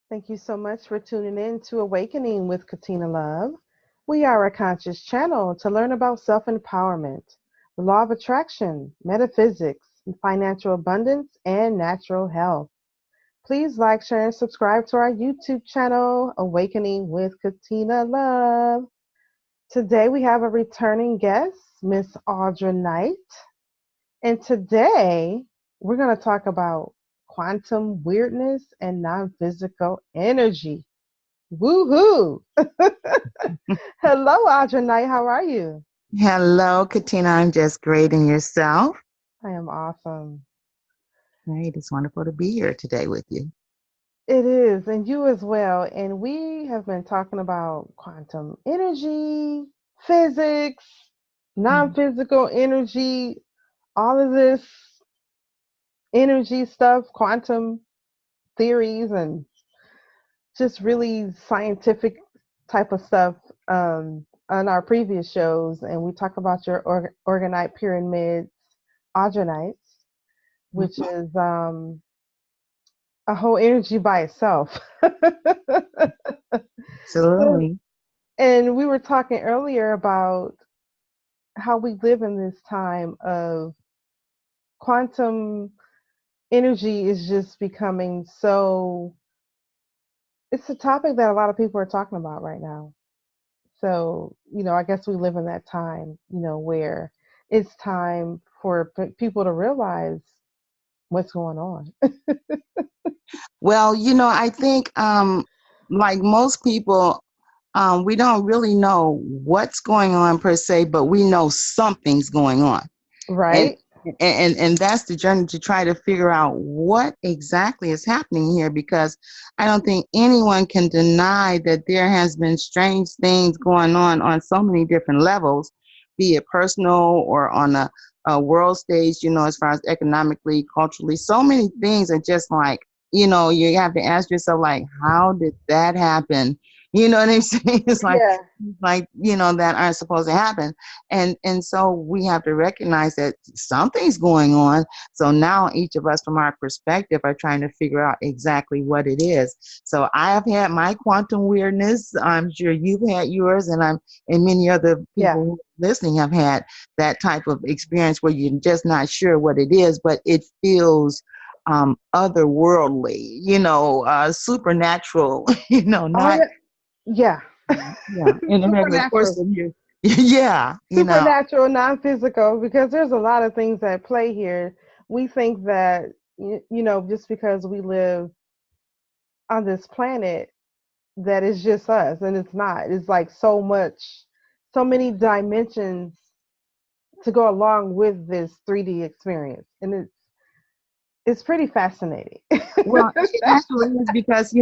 Thank you so much for tuning in to Awakening with Katina Love. We are a conscious channel to learn about self empowerment, the law of attraction, metaphysics, financial abundance, and natural health. Please like, share, and subscribe to our YouTube channel, Awakening with Katina Love. Today we have a returning guest, Miss Audra Knight. And today we're going to talk about quantum weirdness and non physical energy. Woohoo! Hello, Audra Knight. How are you? Hello, Katina. I'm just great. And yourself? I am awesome. Great. It's wonderful to be here today with you. It is, and you as well. And we have been talking about quantum energy, physics, non Mhm. physical energy, all of this energy stuff, quantum theories, and just really scientific type of stuff on our previous shows. And we talk about your orgonite pyramids, audronites, which Mhm. is a whole energy by itself. Absolutely. And we were talking earlier about how we live in this time of quantum energy is just becoming so, it's a topic that a lot of people are talking about right now. So, I guess we live in that time, where it's time for people to realize what's going on. Well, I think like most people, we don't really know what's going on per se, but we know something's going on. And Right? and that's the journey to try to figure out what exactly is happening here, because I don't think anyone can deny that there has been strange things going on so many different levels, be it personal or on a world stage, as far as economically, culturally. So many things are just like, you have to ask yourself, like, how did that happen? You know what I'm saying? It's Yeah. like, that aren't supposed to happen. And so we have to recognize that something's going on. So now each of us from our perspective are trying to figure out exactly what it is. So I have had my quantum weirdness. I'm sure you've had yours, and many other Yeah. people who are listening have had that type of experience where you're just not sure what it is, but it feels otherworldly, supernatural, Oh, not. yeah. Yeah. Yeah, in the regular course Supernatural. of your, yeah, Supernatural, non-physical, because there's a lot of things at play here. We think that, just because we live on this planet, that it's just us, and it's not. It's like so much, so many dimensions to go along with this 3D experience, and it's pretty fascinating. Well, it actually is, because,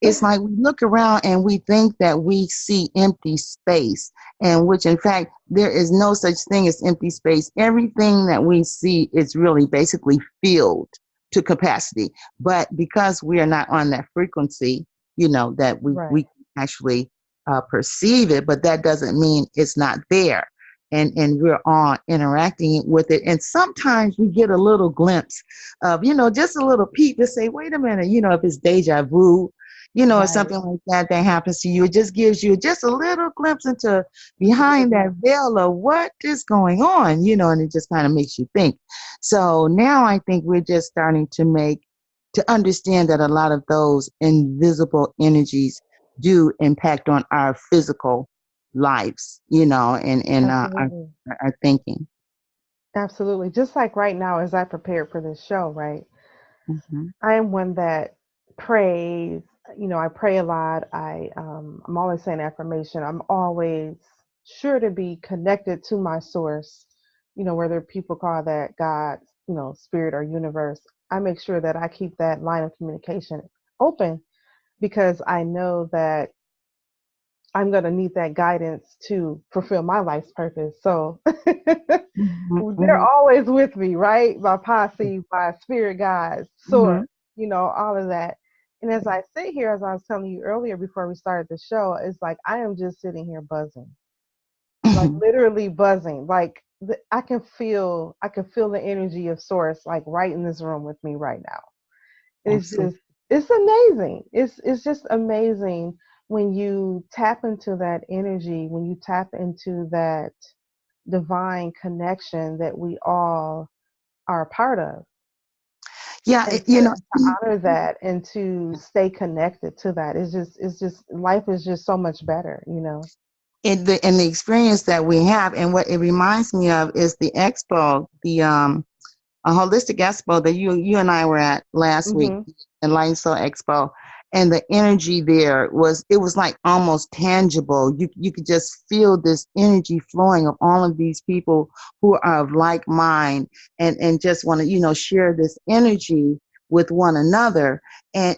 it's like we look around and we think that we see empty space, and which in fact, there is no such thing as empty space. Everything that we see is really basically filled to capacity. But because we are not on that frequency, that Right. we actually perceive it, but that doesn't mean it's not there. And we're all interacting with it. And sometimes we get a little glimpse of, just a little peek to say, wait a minute, if it's deja vu, or Right. something like that happens to you. It just gives you just a little glimpse into behind that veil of what is going on, and it just kind of makes you think. So now I think we're just starting to understand that a lot of those invisible energies do impact on our physical lives, and Absolutely. our thinking. Absolutely. Just like right now, as I prepared for this show, right? Hmm. I am one that prays. I pray a lot. I'm always saying affirmation. I'm always sure to be connected to my source. Whether people call that God, spirit or universe. I make sure that I keep that line of communication open because I know that I'm going to need that guidance to fulfill my life's purpose. So Hmm. they're Hmm. always with me, right? My posse, my spirit guides, source, Hmm. all of that. And as I sit here, as I was telling you earlier before we started the show, it's like I am just sitting here buzzing, like literally buzzing. Like I can feel the energy of source, like right in this room with me right now. And it's just, Absolutely. It's amazing. It's just amazing when you tap into that energy, when you tap into that divine connection that we all are a part of. Yeah, And you know, to honor that and to stay connected to that, it's just life is just so much better, you know. in the experience that we have, and what it reminds me of is the expo, the a holistic expo that you and I were at last week, Mhm. Enlightened Soul Expo, and the energy there was like almost tangible. You could just feel this energy flowing of all of these people who are of like mind, and just want to share this energy with one another, and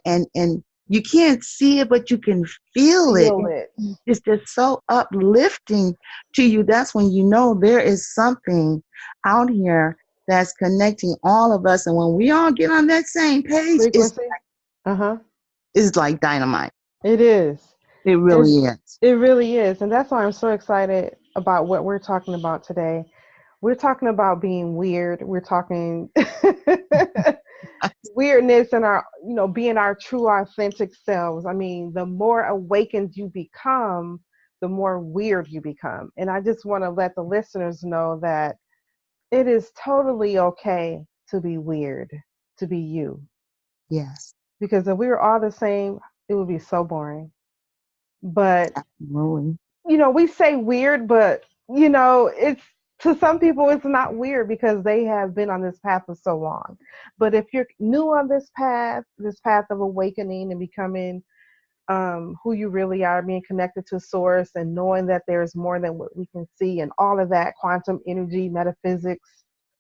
you can't see it, but you can feel it. Feel it. It's just so uplifting to you. That's when you know there is something out here that's connecting all of us. And when we all get on that same page, Frequency. Uh-huh. it's like dynamite. It is. It It really is. it really is. And that's why I'm so excited about what we're talking about today. We're talking about being weird. We're talking weirdness and our, being our true authentic selves. I mean, the more awakened you become, the more weird you become. And I just want to let the listeners know that it is totally okay to be weird, to be you. Yes, Because if we were all the same, it would be so boring. But absolutely. we say weird, but it's to some people it's not weird because they have been on this path for so long. But if you're new on this path of awakening and becoming who you really are, being connected to source and knowing that there's more than what we can see and all of that quantum energy, metaphysics,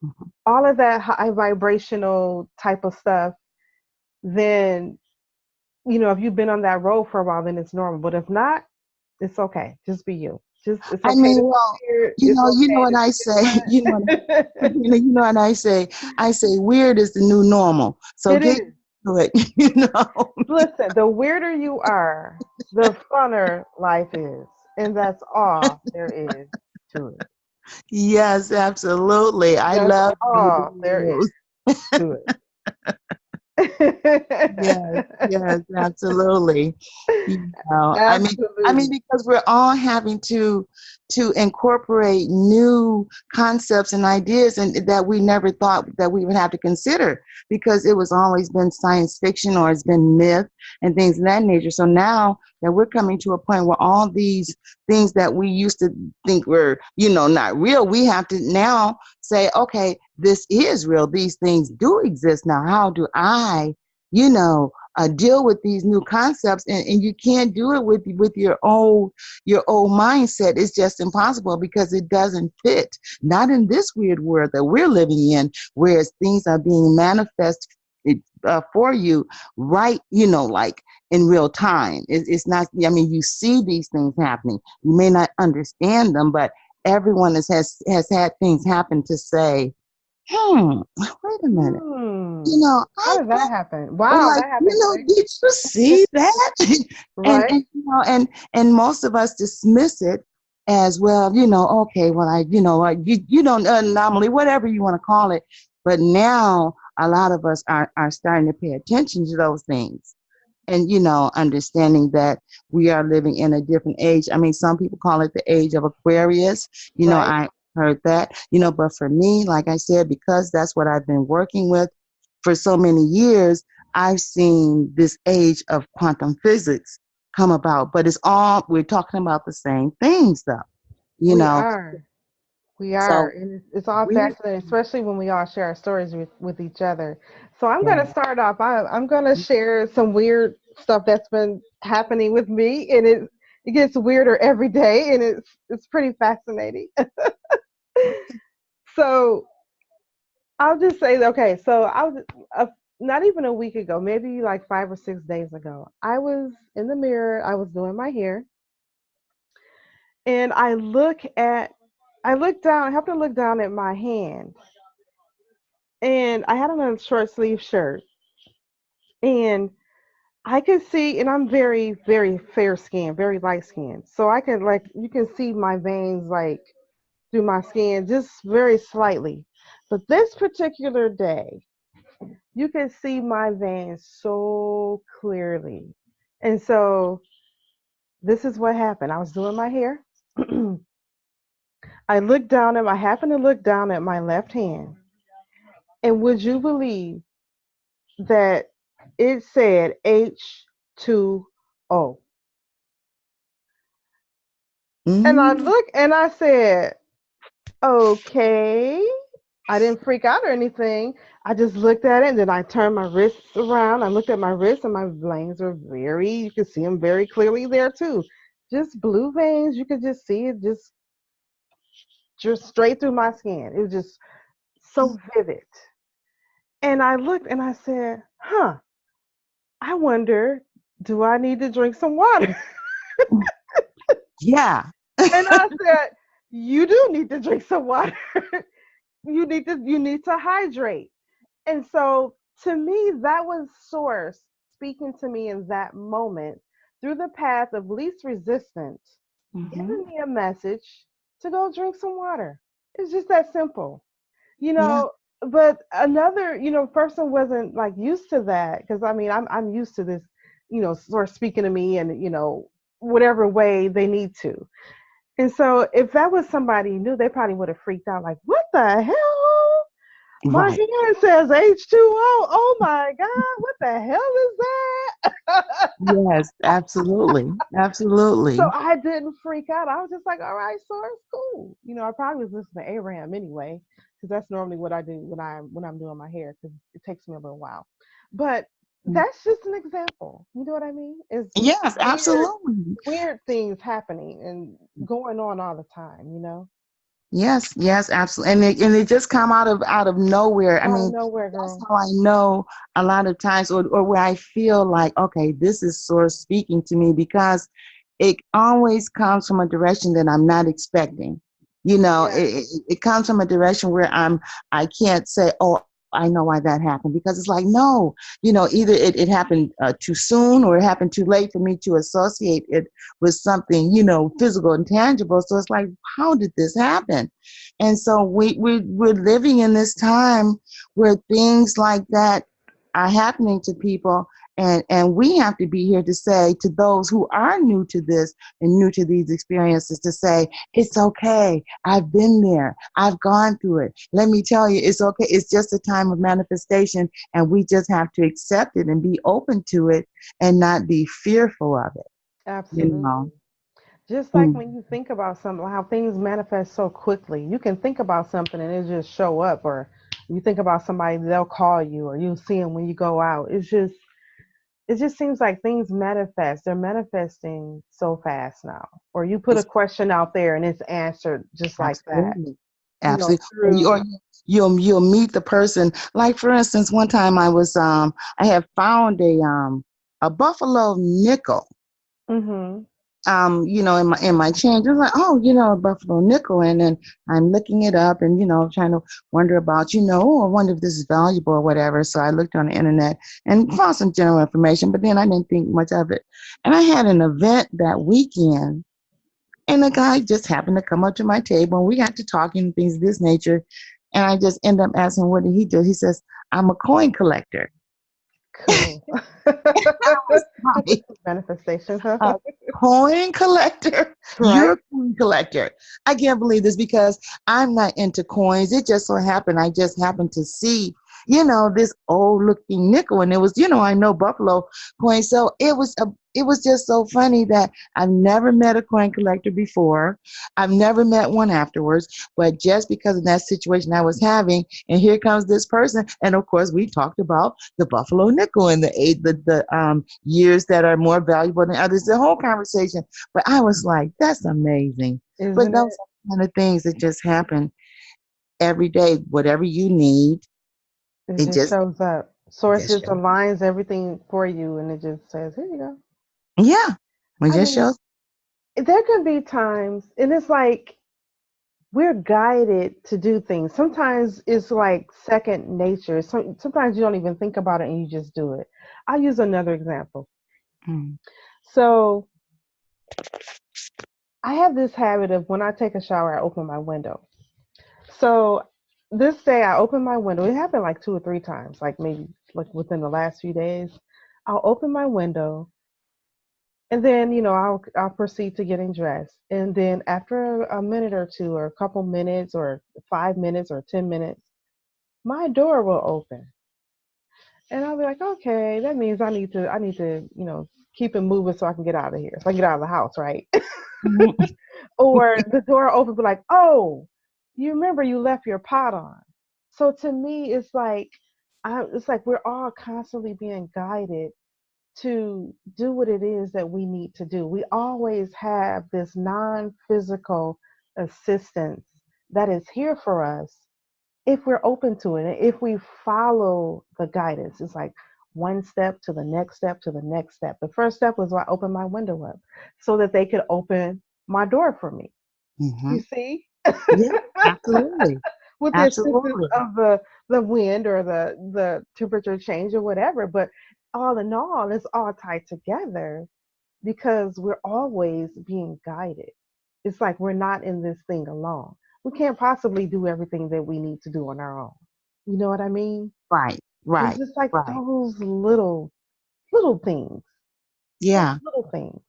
Mhm. all of that high vibrational type of stuff, then if you've been on that road for a while, then it's normal. But if not, it's okay. Just be you. Just it's I okay mean, to be well, weird. It's you know okay what to I be say. different. You know what I say. I say weird is the new normal. So It get is. to it. You know. Listen, the weirder you are, the funner life is. And that's all there is to it. Yes, absolutely. I That's love being all there is weird. to Yes, it. yes, absolutely. I mean, Absolutely. because we're all having to incorporate new concepts and ideas, and that we never thought that we would have to consider, because it was always been science fiction or it's been myth and things of that nature. So now that we're coming to a point where all these things that we used to think were, not real, we have to now say, okay, this is real. These things do exist now. How do I, deal with these new concepts? And you can't do it with your old mindset. It's just impossible, because it doesn't fit. Not in this weird world that we're living in, whereas things are being manifest for you, right? Like in real time. It's not. I mean, you see these things happening. You may not understand them, but everyone has had things happen to say, wait a minute. How I did that thought, happen? or Wow, like, that happened quick. did you see that? and Right? and and most of us dismiss it as, well, okay, well, you don't, anomaly, whatever you want to call it. But now a lot of us are starting to pay attention to those things, and understanding that we are living in a different age. I mean, some people call it the age of Aquarius. Right? I heard that. But for me, like I said, because that's what I've been working with for so many years, I've seen this age of quantum physics come about. But we're talking about the same things, though. you We know are. We are. so And it's all we fascinating, especially when we all share our stories with each other. So I'm going to right. start off. I'm going to share some weird stuff that's been happening with me. And it gets weirder every day. And it's pretty fascinating. So I'll just say, okay, so I was not even a week ago, maybe like 5 or 6 days ago, I was in the mirror, I was doing my hair, and I look down, I have to look down at my hand, and I had on a short sleeve shirt, and I could see, and I'm very, very fair skinned, very light skinned, so I can like you can see my veins like through my skin just very slightly. But this particular day, you could see my veins so clearly. And so this is what happened. I was doing my hair. I happened to look down at my left hand. And would you believe that it said H2O? And I Mm. looked and I said, okay. I didn't freak out or anything. I just looked at it and then I turned my wrists around. I looked at my wrists and my veins were you could see them very clearly there too. Just blue veins. You could just see it just straight through my skin. It was just so vivid. And I looked and I said, huh, I wonder, do I need to drink some water? Yeah. And I said, you do need to drink some water. You need to hydrate. And so to me, that was Source speaking to me in that moment through the path of least resistance, Hmm. giving me a message to go drink some water. It's just that simple, you Yeah. know. But another, person wasn't like used to that because I mean, I'm used to this, Source speaking to me and whatever way they need to. And so if that was somebody new, they probably would have freaked out, like, what the hell? My Right. hand says H2O. Oh my God, what the hell is that? Yes, absolutely. So Absolutely. I didn't freak out. I was just like, all right, so it's cool. I probably was listening to Abraham anyway, because that's normally what I do when I'm doing my hair, because it takes me a little while. But that's just an example. You know what I mean? It's Yes, weird, absolutely. weird things happening and going on all the time. Yes, yes, absolutely. And it just come out of nowhere. I Out of mean, nowhere, that's girl. how I know a lot of times, or where I feel like, okay, this is Source speaking to me, because it always comes from a direction that I'm not expecting. Yeah, It comes from a direction where I can't say, oh, I know why that happened, because it's like, no, either it happened too soon, or it happened too late for me to associate it with something, physical and tangible. So it's like, how did this happen? And so we're living in this time where things like that are happening to people. And we have to be here to say to those who are new to this and new to these experiences, to say, it's okay. I've been there. I've gone through it. Let me tell you, it's okay. It's just a time of manifestation, and we just have to accept it and be open to it and not be fearful of it, you know. absolutely. Just like Mm. when you think about something, how things manifest so quickly. You can think about something and it just show up, or you think about somebody, they'll call you, or you'll see them when you go out. It just seems like things manifest. They're manifesting so fast now. Or you put a It's question out there and it's answered just like that. absolutely, absolutely. Or Through. you'll meet the person. Like, for instance, one time I had found a buffalo nickel, Mhm. in my change. I was like, oh, a buffalo nickel. And then I'm looking it up and, trying to wonder about, oh, I wonder if this is valuable or whatever. So I looked on the internet and found some general information, but then I didn't think much of it. And I had an event that weekend, and the guy just happened to come up to my table, and we got to talking and things of this nature. And I just end up asking, what did he do? He says, I'm a coin collector. Cool. I was That's a like, cool manifestation, huh? a coin collector? You're Right? a coin collector. I can't believe this, because I'm not into coins. It just so happened I just happened to see, this old looking nickel, and it was, I know buffalo coin. So it was just so funny that I've never met a coin collector before. I've never met one afterwards, but just because of that situation I was having, and here comes this person, and of course we talked about the buffalo nickel and the years that are more valuable than others, the whole conversation. But I was like, that's amazing. But Isn't those it? are kind of things that just happen every day. Whatever you need, It it just just shows up. Source just just shows. aligns everything for you and it just says, here you go. Yeah, it I just mean, shows. there can be times, and it's like we're guided to do things. Sometimes it's like second nature. Sometimes you don't even think about it and you just do it. I'll use another example. Mm. So I have this habit of when I take a shower, I open my window. So this day I opened my window. It happened like two or three times, like maybe like within the last few days. I'll open my window and then, I'll proceed to getting dressed. And then after a minute or two or a couple minutes or 5 minutes or 10 minutes, my door will open. And I'll be like, okay, that means I need to, keep it moving so I can get out of here. So I get out of the house, right? Mhm. Or the door open, be like, oh, you remember you left your pot on. So to me, it's like we're all constantly being guided to do what it is that we need to do. We always have this non-physical assistance that is here for us if we're open to it and if we follow the guidance. It's like one step to the next step to the next step. The first step was I opened my window up so that they could open my door for me. You Mhm. see? Yeah, absolutely. With the assistance Absolutely. of the wind or the temperature change or whatever. But all in all, it's all tied together because we're always being guided. It's like we're not in this thing alone. We can't possibly do everything that we need to do on our own. You know what I mean? Right, It's right, just like right. those little things. Those Yeah. little things.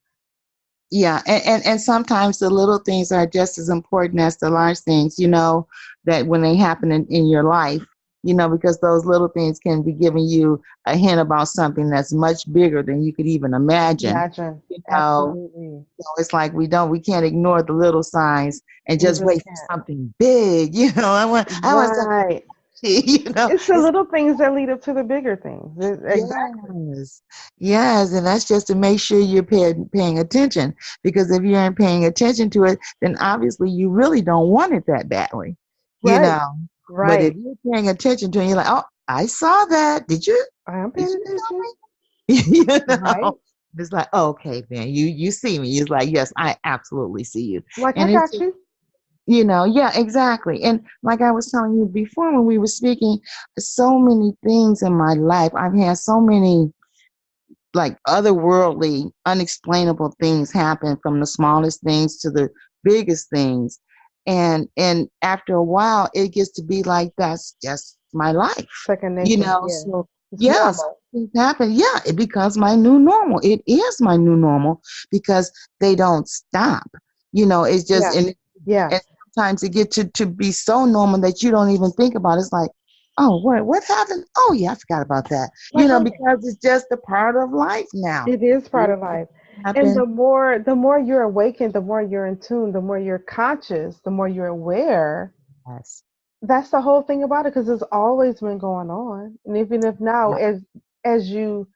Yeah, and sometimes the little things are just as important as the large things, that when they happen in your life, because those little things can be giving you a hint about something that's much bigger than you could even imagine. Imagine. You know, Absolutely. so it's like we can't ignore the little signs and We just really wait for can't. something big. I want something, Right. It's the it's little things that lead up to the bigger things. Exactly. yes, yes, and that's just to make sure you're paying attention. Because if you aren't paying attention to it, then obviously you really don't want it that badly, you Right. know. But if Right. you're paying attention to it, you're like, oh, I saw that. Did you? I am Did paying you attention. tell me? Right. It's like, okay, then you see me. It's like, yes, I absolutely see you, Like I and it's got just, you. yeah, exactly. And like I was telling you before when we were speaking, so many things in my life. I've had so many like otherworldly, unexplainable things happen from the smallest things to the biggest things. And after a while it gets to be like that's just my life. Second nature. Yeah. So It's yeah, so normal. things happen. Yeah, it becomes my new normal. It is my new normal because they don't stop. It's just Yeah. Yeah. and sometimes it get to be so normal that you don't even think about it. It's like, oh, what happened? Oh yeah, I forgot about that. Like, oh yeah. Because it's just a part of life now. It is part It of life. And happened. the more you're awakened, the more you're in tune, the more you're conscious, the more you're aware. Yes. That's the whole thing about it because it's always been going on. And even if now, Right. as you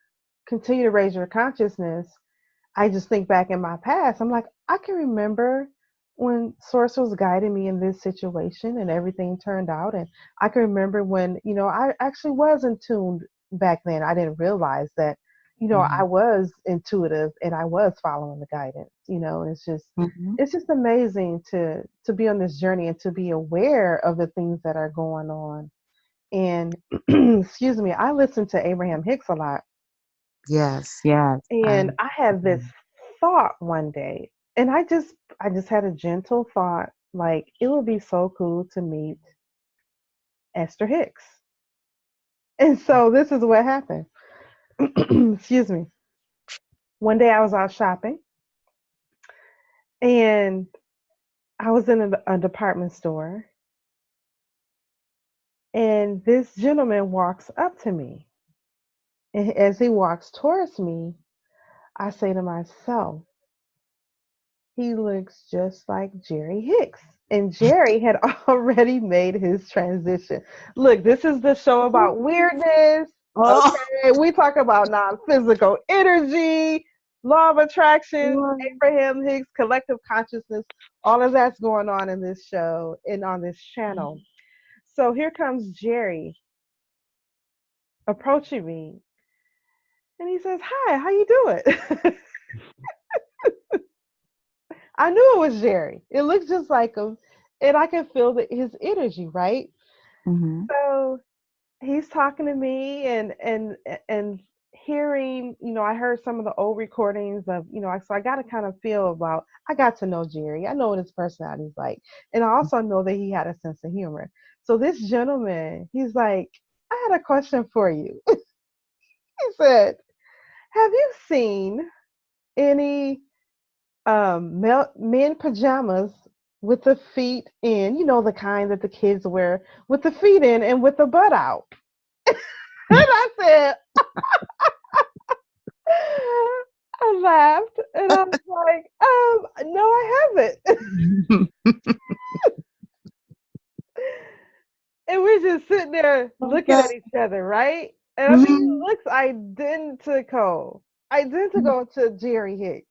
continue to raise your consciousness, I just think back in my past. I'm like, I can remember when Source was guiding me in this situation and everything turned out. And I can remember when, I actually was in tune back then. I didn't realize that, I Hmm. was intuitive and I was following the guidance, and Hmm. it's just amazing to be on this journey and to be aware of the things that are going on. And excuse me, I listen to Abraham Hicks a lot. Yes. Yes. And I had this thought one day, and I just had a gentle thought, like it would be so cool to meet Esther Hicks. And so this is what happened. Excuse me. One day I was out shopping and I was in a department store, and this gentleman walks up to me. And as he walks towards me, I say to myself, he looks just like Jerry Hicks. And Jerry had already made his transition. Look, this is the show about weirdness. Oh. Okay. We talk about non physical energy, law of attraction, Abraham Hicks, collective consciousness. All of that's going on in this show and on this channel. So here comes Jerry approaching me and he says, "Hi, how you doing?" I knew it was Jerry. It looks just like him, and I can feel his energy, right? Hmm. So he's talking to me, and hearing, I heard some of the old recordings of, so I got to kind of feel about, I got to know Jerry. I know what his personality is like. And I also know that he had a sense of humor. So this gentleman, he's like, I had a question for you. He said, have you seen any men pajamas with the feet in, the kind that the kids wear with the feet in and with the butt out? And I said, I laughed and I was like, no, I haven't. And we're just sitting there looking Okay. at each other, right? And I mean, he Mhm. looks identical to Jerry Hicks.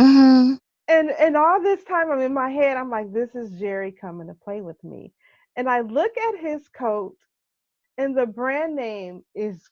Mhm. And all this time I'm in my head, I'm like, this is Jerry coming to play with me. And I look at his coat and the brand name is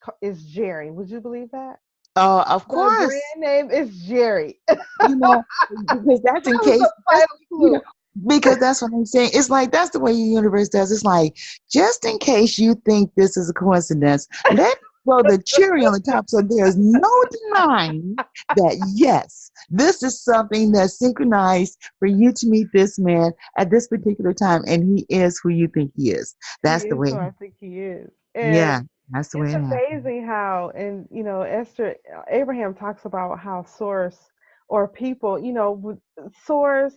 Jerry. Would you believe that? Oh, of The course. brand name is Jerry. You know, because that's in That was case the that's final you know clue. because that's what I'm saying. It's like that's the way the universe does. It's like just in case you think this is a coincidence, let me throw the cherry on the top so there's no denying that yes, this is something that's synchronized for you to meet this man at this particular time, and he is who you think he is. He That's the is way. who I think he is. Yeah, And that's the way it's it happens. amazing how, and Esther, Abraham talks about how source or people, source,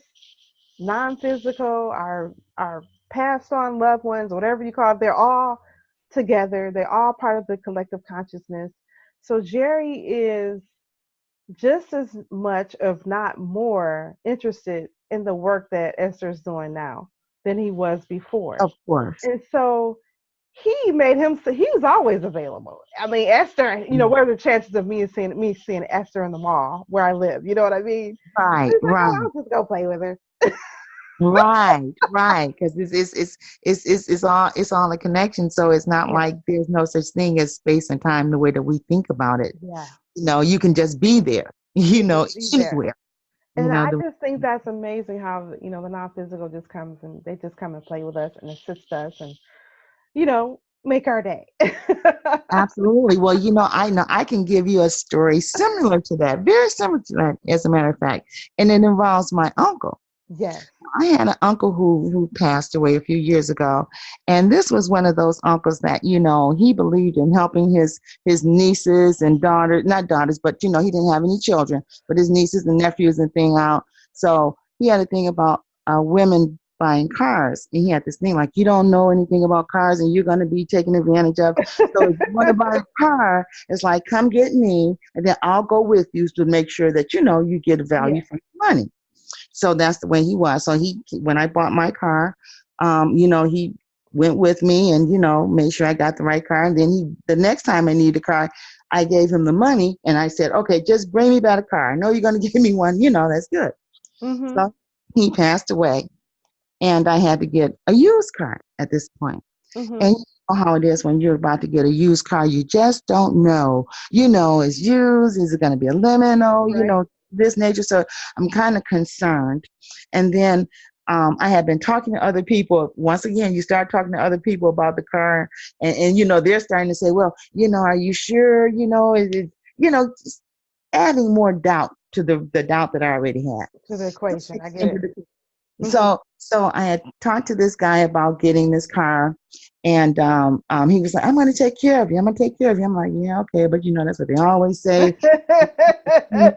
non-physical, our passed on loved ones, whatever you call it, they're all together. They're all part of the collective consciousness. So Jerry is just as much, if not more, interested in the work that Esther's doing now than he was before. Of course. And so he made him, so he was always available. I mean, Esther, what are the chances of me seeing Esther in the mall where I live? You know what I mean? So Right, he's like, oh, right. I'll just go play with her. Right, right, because it's all a connection. So it's not Yeah, like there's no such thing as space and time the way that we think about it. yeah. You can just be there. You can just be there. Anywhere. You And know I the just think that's amazing how, the non-physical just comes and they just come and play with us and assist us and, make our day. Absolutely. Well, I know I can give you a story similar to that, very similar to that, as a matter of fact, and it involves my uncle. Yes. I had an uncle who passed away a few years ago, and this was one of those uncles that he believed in helping his nieces and daughters, not daughters, but he didn't have any children, but his nieces and nephews and thing out. So he had a thing about women buying cars, and he had this thing like you don't know anything about cars, and you're going to be taken advantage of. So if you want to buy a car, it's like come get me, and then I'll go with you to make sure that you get a value Yeah. for your money. So that's the way he was. So when I bought my car, he went with me and, made sure I got the right car. And then the next time I needed a car, I gave him the money and I said, okay, just bring me back a car. I know you're going to give me one, that's good. Mhm. So he passed away and I had to get a used car at this point. And Mhm. you know how it is when you're about to get a used car, you just don't know. It's used. Is it going to be a lemon? Oh, Right. this nature. So I'm kind of concerned. And then I had been talking to other people. Once again, you start talking to other people about the car, and they're starting to say, well, are you sure? Is it, just adding more doubt to the doubt that I already had. To the equation. I get Into it. the Mhm. so I had talked to this guy about getting this car, and he was like, "I'm going to take care of you. I'm going to take care of you." I'm like, "Yeah, okay," but that's what they always say. And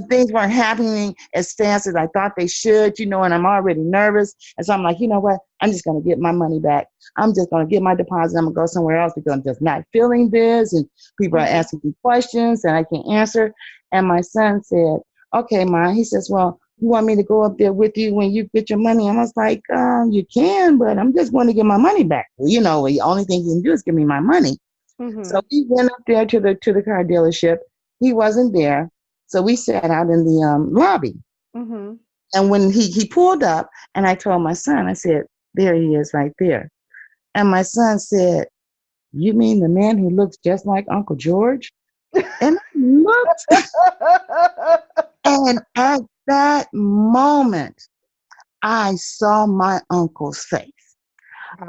things weren't happening as fast as I thought they should, and I'm already nervous. And so I'm like, you know what? I'm just going to get my money back. I'm just going to get my deposit. I'm going to go somewhere else because I'm just not feeling this. And people are Mhm. asking me questions that I can't answer. And my son said, okay, Ma. He says, well, you want me to go up there with you when you get your money? And I was like, you can, but I'm just going to get my money back. The only thing you can do is give me my money. So Mhm. we went up there to the car dealership. He wasn't there. So we sat out in the lobby. Mhm. And when he pulled up and I told my son, I said, there he is right there. And my son said, you mean the man who looks just like Uncle George? And I looked, and at that moment, I saw my uncle's face.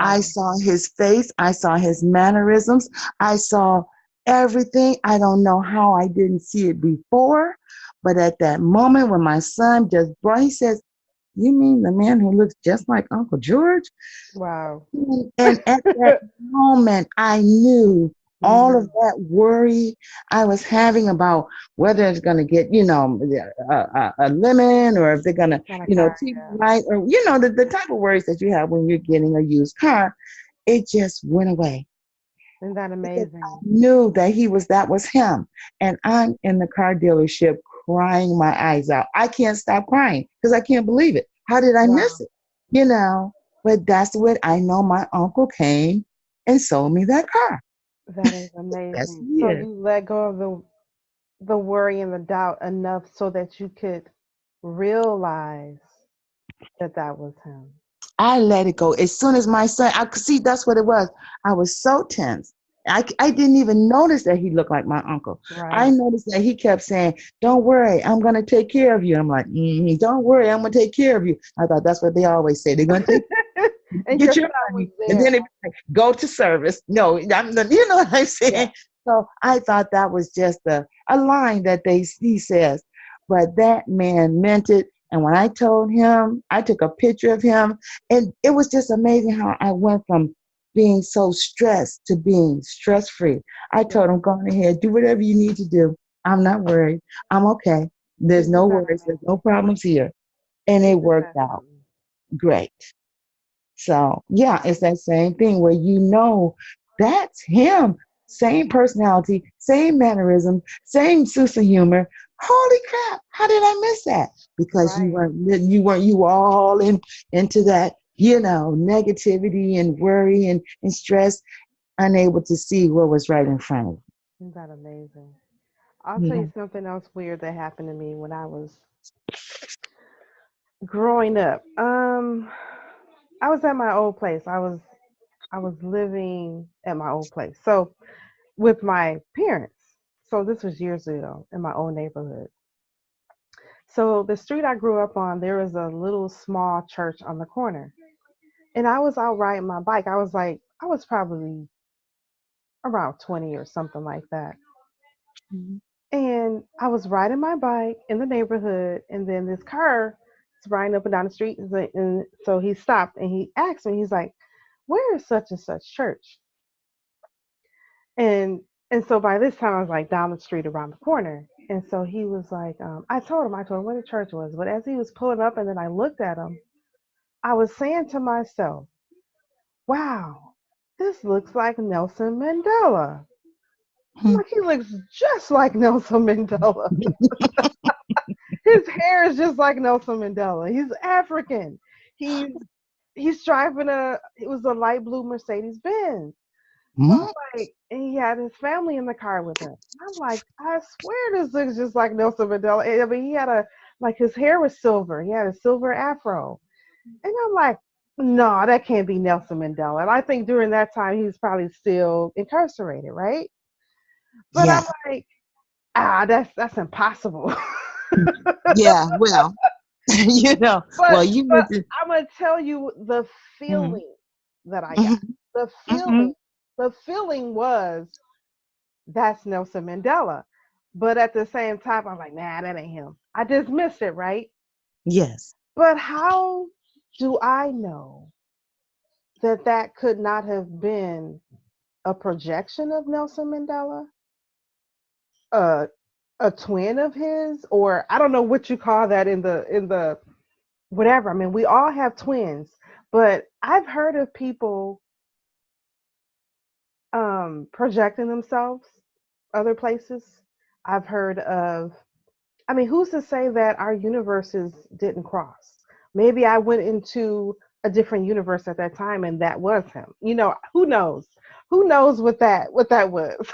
I Wow. saw his face. I saw his mannerisms. I saw everything. I don't know how I didn't see it before, but at that moment when my son just brought, he says, "You mean the man who looks just like Uncle George?" Wow. And at that moment, I knew all of Mm, that worry I was having about whether it's going to get, a lemon, or if they're going to, kind of car, treat yeah. me right, or, the type of worries that you have when you're getting a used car. It just went away Isn't that because I amazing? knew that was him. And I'm in the car dealership crying my eyes out. I can't stop crying because I can't believe it. How did I miss Wow. it? You know, but that's what I know. My uncle came and sold me that car. That is That's amazing. So weird. you let go of the worry and the doubt enough so that you could realize that that was him. I let it go. As soon as my son, I could see that's what it was. I was so tense. I didn't even notice that he looked like my uncle. I Right. noticed that he kept saying, "Don't worry, I'm going to take care of you." I'm like, "Don't worry, I'm going to take care of you." I thought that's what they always say. They're going to take And your get your son was money, and there. then it be like, go to service. No, you know what I'm Yeah. saying? So I thought that was just a line that he says, but that man meant it. And when I told him, I took a picture of him, and it was just amazing how I went from being so stressed to being stress free. I Yeah. told him, go ahead, do whatever you need to do. I'm not worried. I'm okay. There's no Isn't that worries. There's no amazing? problems here. And it Isn't worked that out something? great. So yeah, it's that same thing where that's him. Same personality, same mannerism, same sense of humor. Holy crap! How did I miss that? Because Right. you were all into that, negativity and worry and stress, unable to see what was right in front of Isn't that amazing? I'll tell you you. something else weird that happened to me when I was growing up. I was at my old place. I was living at my old place. So with my parents. So this was years ago in my old neighborhood. So the street I grew up on, there was a little small church on the corner. And I was out riding my bike. I was probably around 20 or something like that. Yeah. And I was riding my bike in the neighborhood, and then this car is riding up and down the street. And so he stopped and he asked me, he's like, "Where is such and such church?" And and so by this time I was like down the street around the corner. And so he was like, I told him where the church was. But as he was pulling up and then I looked at him, I was saying to myself, wow, this looks like Nelson Mandela. I'm Hmm. like, he looks just like Nelson Mandela. His hair is just like Nelson Mandela. He's African. He's he's driving it was a light blue Mercedes Benz. So Hmm. I'm like, and he had his family in the car with him. I'm like, I swear this looks just like Nelson Mandela. I mean, he had like his hair was silver. He had a silver afro. And I'm like, no, that can't be Nelson Mandela. And I think during that time he was probably still incarcerated, right? But I'm Yeah. like, that's impossible. Yeah. Well, but well, you but went to. I'm gonna tell you the Mhm, feeling that I got. mhm, The feeling, mhm. the feeling was that's Nelson Mandela. But at the same time, I'm like, nah, that ain't him. I dismissed it, right? Yes. But how do I know that that could not have been a projection of Nelson Mandela, a a twin of his, or I don't know what you call that in the whatever. I mean, we all have twins, but I've heard of people projecting themselves other places. I've heard of, I mean, who's to say that our universes didn't cross? Maybe I went into a different universe at that time and that was him. Who knows? Who knows what that was?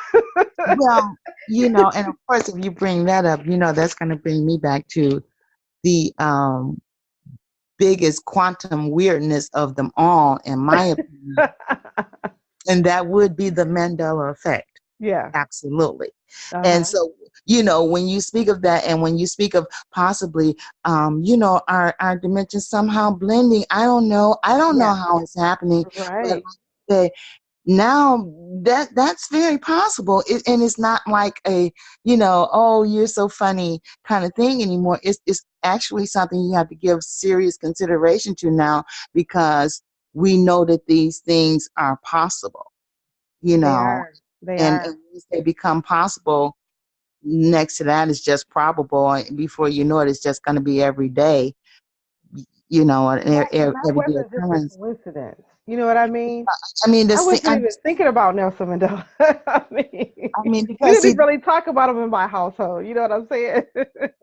Well, and of course, if you bring that up, that's going to bring me back to the biggest quantum weirdness of them all, in my opinion, and that would be the Mandela effect. Yeah. Absolutely. And Uh-huh. so, when you speak of that, and when you speak of possibly, our dimensions somehow blending, I don't know Yeah. how it's happening, but like Right. I say, now that's very possible. And it's not like a, oh, you're so funny kind of thing anymore. It's actually something you have to give serious consideration to now, because we know that these things are possible, you They know, are. They and are. once they become possible, next to that is just probable. And before you know it, it's just going to be every day, an Right. And that everyday wasn't just a occurrence. coincidence. You know what I mean? I mean, I this thing, wasn't even thinking about Nelson Mandela. I mean, we because didn't see, even really talk about him in my household. You know what I'm saying?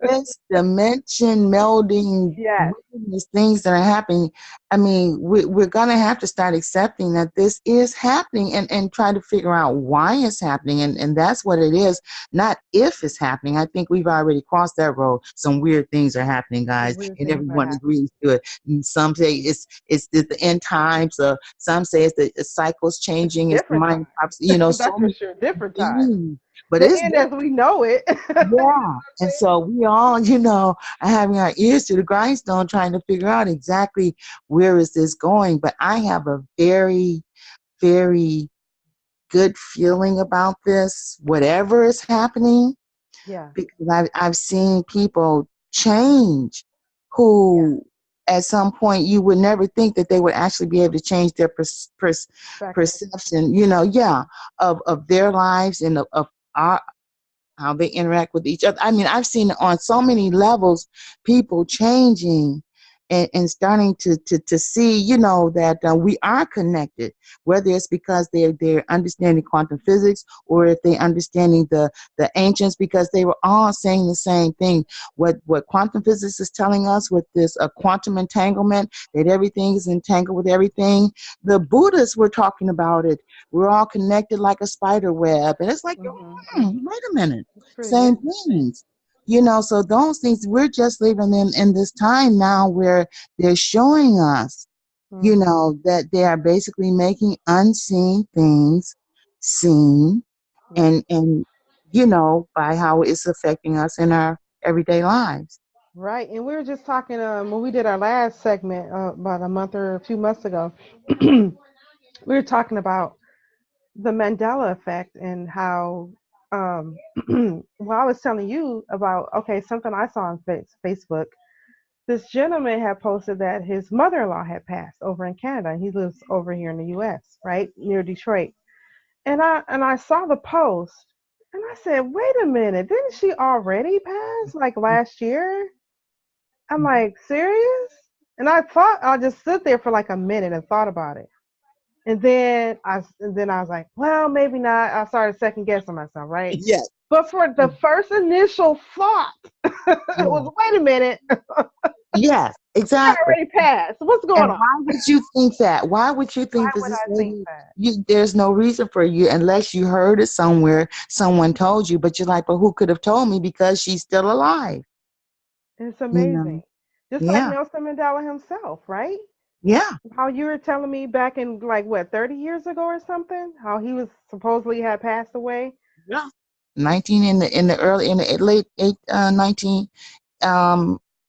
this dimension melding, Yes. weirdness, things that are happening. I mean, we're going to have to start accepting that this is happening, and try to figure out why it's happening. And that's what it is, not if it's happening. I think we've already crossed that road. Some weird things are happening, Some guys, weird and things are everyone happening. agrees to it. And some say it's the end times. Some say it's the cycles It's changing. It's the different mind time. pops. So That's for many sure. Different time. things. But The it's end as we know it. You know what yeah. I'm And saying? so we all, are having our ears to the grindstone trying to figure out exactly where is this going. But I have a very, very good feeling about this, whatever is happening, Yeah. because I've seen people change Yeah. who at some point you would never think that they would actually be able to change their Perspective. perception, yeah, of their lives and of our how they interact with each other. I mean, I've seen it on so many levels, people changing and starting to see, that we are connected, whether it's because they're understanding quantum physics, or if they're understanding the ancients, because they were all saying the same thing. What quantum physics is telling us with this quantum entanglement, that everything is entangled with everything. The Buddhists were talking about it. We're all connected like a spider web. And it's like, Mm-hmm. wait a minute, It's pretty same interesting. things. So those things, we're just living in this time now where they're showing us, Mm-hmm. that they are basically making unseen things seen, Yeah. and by how it's affecting us in our everyday lives. Right. And we were just talking when we did our last segment about a month or 2 months ago. We were talking about the Mandela effect and how, well, I was telling you about, okay, something I saw on Facebook. This gentleman had posted that his mother-in-law had passed over in Canada. And he lives over here in the U.S., right near Detroit. And I saw the post, and I said, wait a minute, didn't she already pass like last year? I'm like, serious? And I just stood there for like a minute and thought about it. And then I was like, well, maybe not. I started second guessing myself, right? Yes. But for the first initial thought, it Yeah. was, wait a minute, Yes, she exactly. already passed. What's going And on? why would you think that? Why would you Why think that would this I think lady? that? There's no reason for you, unless you heard it somewhere. Someone told you, but you're like, but who could have told me? Because she's still alive. It's You know? amazing. Just like Yeah. Nelson Mandela himself, right? Yeah. How you were telling me back in like what 30 years ago or something, how he was supposedly had passed away. Yeah. 19 in the late 19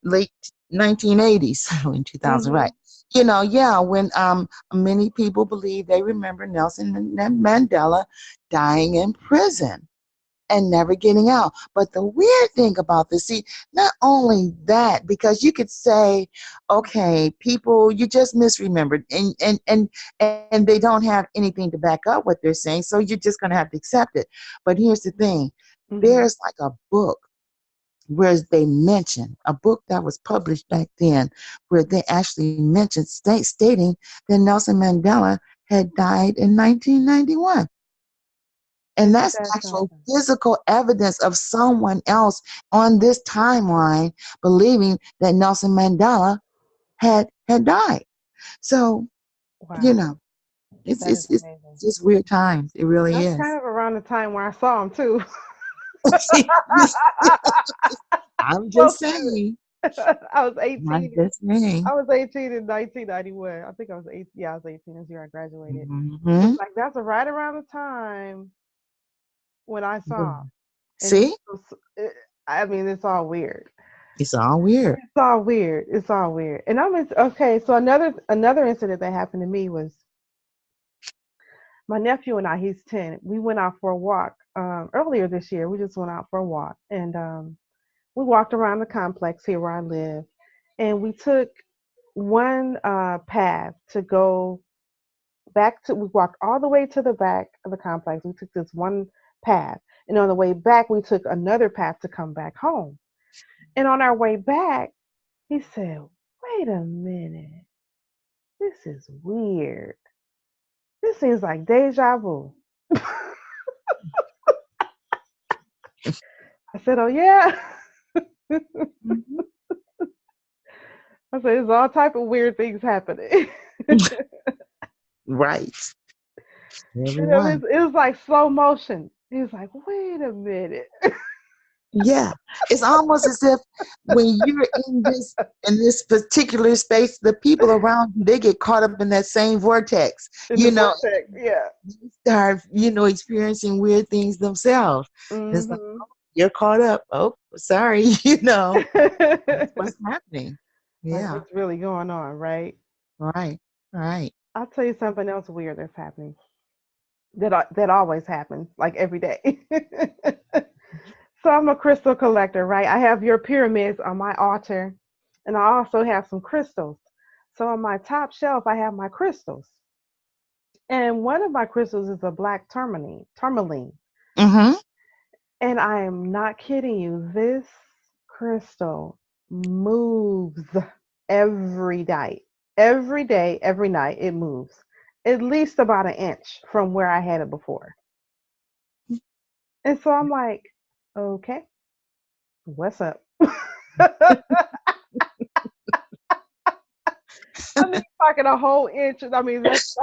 late 1980s in 2000, Hmm. right? Yeah, when many people believe they remember Nelson Mandela dying in prison and never getting out. But the weird thing about this, see, not only that, because you could say, okay, people, you just misremembered, and they don't have anything to back up what they're saying, so you're just going to have to accept it. But here's the thing, Hmm. there's like a book where they mention a book that was published back then, where they actually mentioned stating that Nelson Mandela had died in 1991. And Isn't that's that actual something? physical evidence of someone else on this timeline believing that Nelson Mandela had died. So, you Wow, know, it's that is it's it's amazing. just weird times. It really That's is. kind of around the time where I saw him too. I'm just Close to saying. it. I was I'm 18. just saying. I was 18 in 1991. I think I was 8. Yeah, I was 18 this year I graduated. And it's Hmm. like that's right around the time when I saw him. And See, I mean, it's all weird. it's all weird. It's all weird. It's all weird. And okay. So another incident that happened to me was my nephew and I, he's 10. We went out for a walk earlier this year. We just went out for a walk, and we walked around the complex here where I live, and we took one path to go back to. We walked all the way to the back of the complex. We took this one path, and on the way back, we took another path to come back home. And on our way back, he said, "Wait a minute, this is weird. This seems like deja vu." I said, "Oh yeah." Mhm. I said, "There's all type of weird things happening." Right. And Everyone. it was like slow motion. He was like, "Wait a minute." Yeah. It's almost as if when you're in this particular space, the people around you, they get caught up in that same vortex, In the you know, vortex, yeah. start, experiencing weird things themselves. It's like Mhm. you're caught up. Oh, sorry, that's what's happening. Like Yeah. what's really going on, right? Right. Right. I'll tell you something else weird that's happening. That always happens, like every day. So I'm a crystal collector, right? I have your pyramids on my altar, and I also have some crystals. So on my top shelf, I have my crystals. And one of my crystals is a black tourmaline. Mm-hmm. And I am not kidding you. This crystal moves every night. Every day, every night, it moves at least about an inch from where I had it before. And so I'm like, okay, what's up? I mean, talking a whole inch. I mean, that's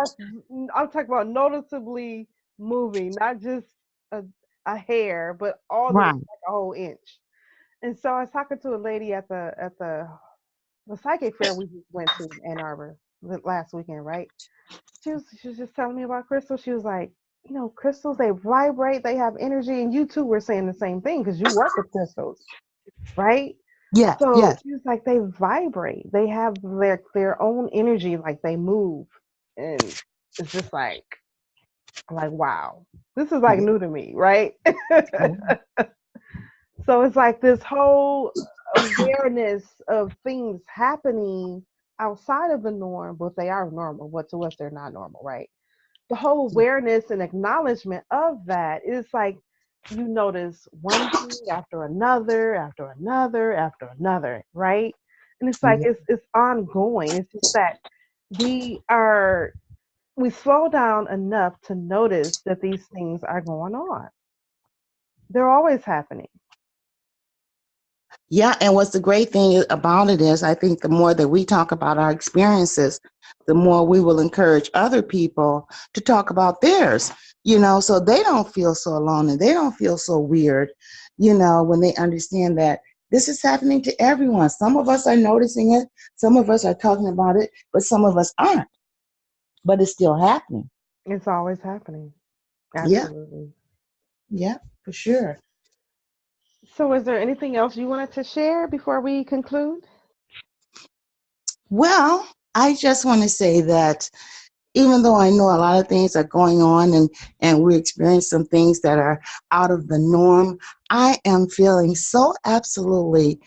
I'm talking about noticeably moving, not just a, a hair, but all the way Right. like a whole inch. And so I was talking to a lady at the psychic fair we just went to in Ann Arbor last weekend, right? She was just telling me about crystals. She was like, crystals, they vibrate, they have energy, and you too were saying the same thing because you work with crystals, right? Yes. So Yes. she was like, they vibrate, they have their own energy, like they move, and it's just like wow, this is like Yeah. new to me, right? Yeah. So it's like this whole awareness of things happening outside of the norm, but they are normal. But to us, they're not normal, right? The whole awareness and acknowledgement of that is like you notice one thing after another, after another, right? And it's like Yeah. it's ongoing. It's just that we are we slow down enough to notice that these things are going on. They're always happening. Yeah, and what's the great thing about it is, I think the more that we talk about our experiences, the more we will encourage other people to talk about theirs, so they don't feel so alone and they don't feel so weird, when they understand that this is happening to everyone. Some of us are noticing it, some of us are talking about it, but some of us aren't. But it's still happening. It's always happening. Yeah, Absolutely. yeah, for sure. So, is there anything else you wanted to share before we conclude? Well, I just want to say that even though I know a lot of things are going on and we experience some things that are out of the norm, I am feeling so absolutely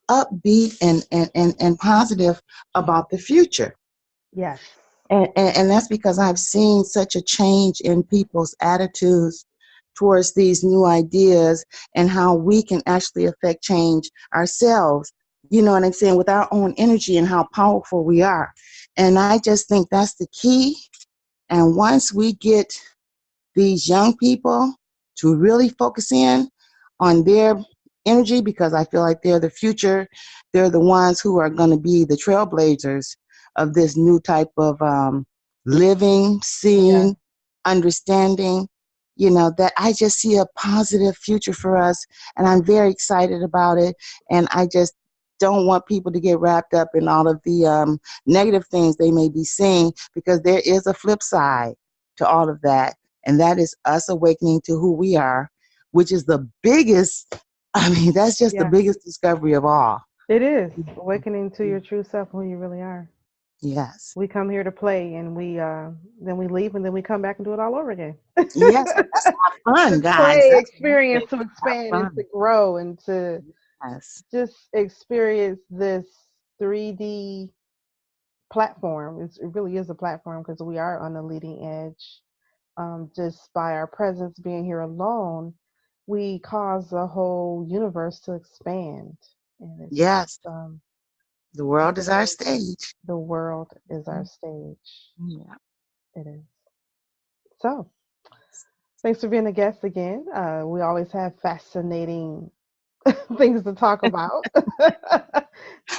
upbeat and positive about the future. Yes. And that's because I've seen such a change in people's attitudes towards these new ideas and how we can actually affect change ourselves. You know what I'm saying? With our own energy and how powerful we are. And I just think that's the key. And once we get these young people to really focus in on their energy, because I feel like they're the future, they're the ones who are going to be the trailblazers of this new type of living, Yeah. seeing, understanding. That I just see a positive future for us, and I'm very excited about it. And I just don't want people to get wrapped up in all of the negative things they may be seeing, because there is a flip side to all of that, and that is us awakening to who we are, which is the biggest. I mean, that's just the Yeah. biggest discovery of all. It is awakening to your true self, who you really are. Yes. We come here to play, and we then we leave, and then we come back and do it all over again. Yes, but that's not fun, To guys. play, That's one experience, thing. to Have expand, and to fun. grow, and to Yes. just experience this 3D platform. It really is a platform because we are on the leading edge. Just by our presence being here alone, we cause the whole universe to expand. And it's Yes. um, The world is our very, stage. the world is our stage. Yeah. It is. So, thanks for being a guest again. We always have fascinating things to talk about.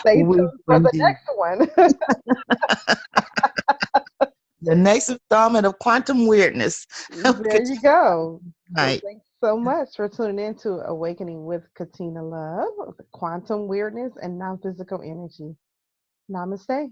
Stay tuned We for the indeed. next one. The next installment of Quantum Weirdness. There you go. So Right. thanks so much for tuning in to Awakening with Katina Love, quantum weirdness and non-physical energy. Namaste.